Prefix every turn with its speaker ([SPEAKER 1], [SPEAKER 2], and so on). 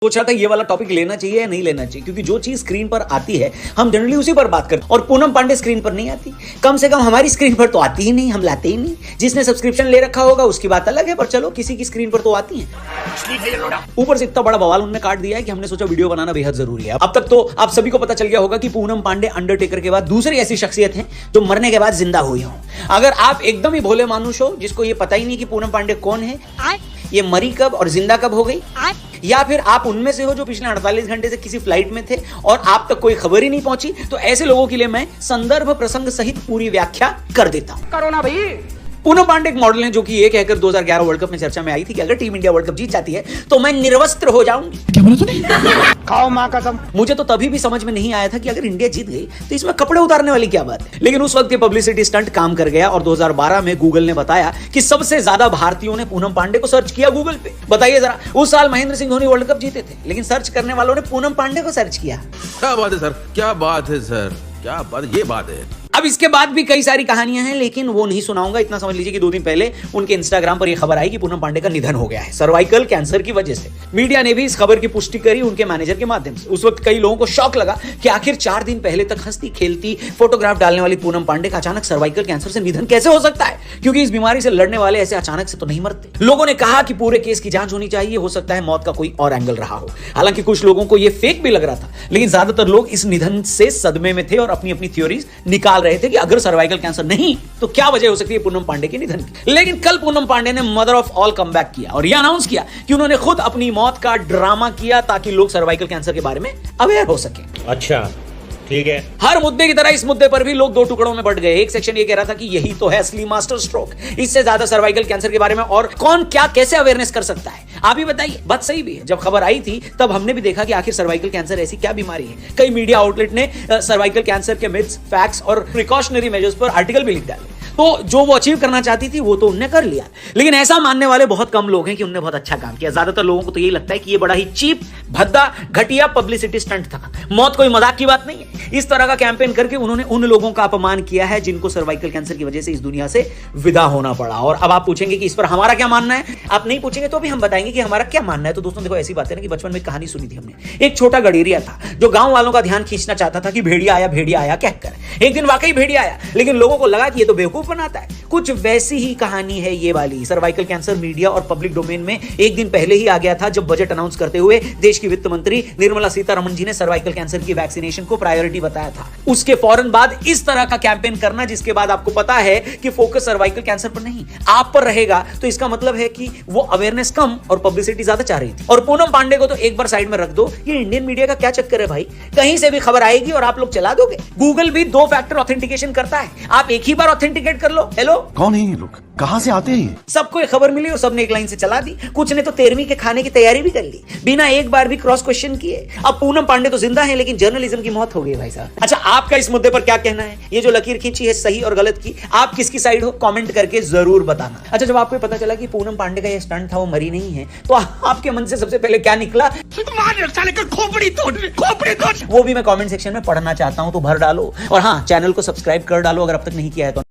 [SPEAKER 1] सोचा था ये वाला टॉपिक लेना चाहिए या नहीं लेना चाहिए, क्योंकि जो चीज स्क्रीन पर आती है हम जनरली उसी पर बात करते हैं। और पूनम पांडे स्क्रीन पर नहीं आती, कम से कम हमारी स्क्रीन पर तो आती ही नहीं, हम लाते ही नहीं। जिसने सब्सक्रिप्शन ले रखा होगा उसकी बात अलग है, पर चलो किसी की स्क्रीन पर तो आती है। ऊपर से इतना बड़ा बवाल उन्होंने काट दिया है कि हमने सोचा वीडियो बनाना बेहद जरूरी है। अब तक तो आप सभी को पता चल गया होगा कि पूनम पांडे अंडरटेकर के बाद दूसरी ऐसी शख्सियत है जो मरने के बाद जिंदा हुई हो। अगर आप एकदम ही भोले मानुष हो जिसको ये पता ही नहीं कि पूनम पांडे कौन है, ये मरी कब और जिंदा कब हो गई, या फिर आप उनमें से हो जो पिछले 48 घंटे से किसी फ्लाइट में थे और आप तक कोई खबर ही नहीं पहुंची, तो ऐसे लोगों के लिए मैं संदर्भ प्रसंग सहित पूरी व्याख्या कर देता हूं। करो ना भाई। पूनम पांडे एक मॉडल है जो कि ये कहकर 2011 वर्ल्ड कप में चर्चा में आई थी कि अगर टीम इंडिया वर्ल्ड कप जीत जाती है तो मैं निर्वस्त्र हो जाऊंगी। क्या बोला तूने? खाओ मां कसम। मुझे तो तभी भी समझ में नहीं आया था कि अगर इंडिया जीत गई तो इसमें कपड़े उतारने वाली क्या बात है, लेकिन उस वक्त ये पब्लिसिटी स्टंट काम कर गया और 2012 में गूगल ने बताया कि सबसे ज्यादा भारतीयों ने पूनम पांडे को सर्च किया गूगल पे। बताइए जरा, उस साल महेंद्र सिंह धोनी वर्ल्ड कप जीते थे, लेकिन सर्च करने वालों ने पूनम पांडे को सर्च किया।
[SPEAKER 2] क्या बात है सर, क्या बात है सर, क्या बात, ये बात है।
[SPEAKER 1] अब इसके बाद भी कई सारी कहानियां हैं, लेकिन वो नहीं सुनाऊंगा। इतना समझ लीजिए कि 2 दिन पहले उनके इंस्टाग्राम पर यह खबर आई कि पूनम पांडे का निधन हो गया है सर्वाइकल कैंसर की वजह से। मीडिया ने भी इस खबर की पुष्टि करी उनके मैनेजर के माध्यम से। उस वक्त कई लोगों को शॉक लगा कि आखिर 4 दिन पहले तक हंसती खेलती फोटोग्राफ डालने वाली पूनम पांडे का अचानक सर्वाइकल कैंसर से निधन कैसे हो सकता है, क्योंकि इस बीमारी से लड़ने वाले ऐसे अचानक से तो नहीं मरते। लोगों ने कहा कि पूरे केस की जांच होनी चाहिए, हो सकता है मौत का कोई और एंगल रहा हो। हालांकि कुछ लोगों को यह फेक भी लग रहा था, लेकिन ज्यादातर लोग इस निधन से सदमे में थे और अपनी अपनी थ्योरीज निकाल रहे थे कि अगर सर्वाइकल कैंसर नहीं तो क्या वजह हो सकती है पूनम पांडे के निधन की। लेकिन कल पूनम पांडे ने मदर ऑफ ऑल कमबैक किया और यह अनाउंस किया कि उन्होंने खुद अपनी मौत का ड्रामा किया ताकि लोग सर्वाइकल कैंसर के बारे में अवेयर हो सके।
[SPEAKER 3] अच्छा ठीक है।
[SPEAKER 1] हर मुद्दे की तरह इस मुद्दे पर भी लोग 2 टुकड़ों में बंट गए। एक सेक्शन ये कह रहा था कि यही तो है असली मास्टर स्ट्रोक, इससे ज्यादा सर्वाइकल कैंसर के बारे में और कौन क्या कैसे अवेयरनेस कर सकता है। आप ही बताइए। बात सही भी है, जब खबर आई थी तब हमने भी देखा कि आखिर सर्वाइकल कैंसर ऐसी क्या बीमारी है। कई मीडिया आउटलेट ने सर्वाइकल कैंसर के मिथ्स, फैक्ट्स और प्रिकॉशनरी मेजर्स पर आर्टिकल भी लिख डाले। तो जो वो अचीव करना चाहती थी वो तो उनने कर लिया, लेकिन ऐसा मानने वाले बहुत कम लोग हैं कि उन्होंने बहुत अच्छा काम किया। ज्यादातर लोगों को तो यही लगता है कि ये बड़ा ही चीप, भद्दा, घटिया पब्लिसिटी स्टंट था। मौत कोई मजाक की बात नहीं है। इस तरह का कैंपेन करके उन्होंने उन लोगों का अपमान किया है जिनको सर्वाइकल कैंसर की वजह से इस दुनिया से विदा होना पड़ा। और अब आप पूछेंगे कि इस पर हमारा क्या मानना है। आप नहीं पूछेंगे तो भी हम बताएंगे कि हमारा क्या मानना है। तो दोस्तों देखो, ऐसी बात है ना कि बचपन में कहानी सुनी थी हमने। एक छोटा गडेरिया था जो गांव वालों का ध्यान खींचना चाहता था कि भेड़िया आया कहकर। एक दिन वाकई भेड़िया आया, लेकिन लोगों को लगा कि ये तो बेवकूफ बनाता है। कुछ वैसी ही कहानी है ये वाली। सर्वाइकल कैंसर मीडिया और पब्लिक डोमेन में एक दिन पहले ही आ गया था जब बजट अनाउंस करते हुए देश की वित्त मंत्री निर्मला सीतारमण जी ने सर्वाइकल कैंसर की वैक्सीनेशन को प्रायोरिटी बताया था। उसके फौरन बाद इस तरह का कैंपेन करना, जिसके बाद आपको पता है कि फोकस सर्वाइकल कैंसर पर नहीं आप पर रहेगा, तो इसका मतलब है कि वो अवेयरनेस कम और पब्लिसिटी ज्यादा चाह रही थी। और पूनम पांडे को तो एक बार साइड में रख दो। ये इंडियन मीडिया का क्या चक्कर है भाई, कहीं से भी खबर आएगी और आप लोग चला दोगे। गूगल भी 2 फैक्टर ऑथेंटिकेशन करता है, आप एक ही बार ऑथेंटिकेट कर लो। हेलो,
[SPEAKER 4] कौन है ये लोग, कहां से आते हैं?
[SPEAKER 1] सबको एक खबर मिली और सबने एक लाइन से चला दी। कुछ ने तो 13वीं के खाने की तैयारी भी कर ली बिना एक बार भी क्रॉस क्वेश्चन किए। अब पूनम पांडे तो जिंदा है, लेकिन जर्नलिज्म की मौत हो गई भाई साहब। अच्छा, आपका इस मुद्दे पर क्या कहना है? ये जो लकीर खींची है सही और गलत की, आप किसकी साइड हो, कमेंट करके जरूर बताना। अच्छा, जब आपको पता चला कि पूनम पांडे का ये स्टंट था, वो मरी नहीं है, तो आपके मन से सबसे पहले क्या निकला? खोपड़ी तोड़। वो भी मैं कमेंट सेक्शन में पढ़ना चाहता हूं, तो भर डालो। और हाँ, चैनल को सब्सक्राइब कर डालो अगर अब तक नहीं किया है तो।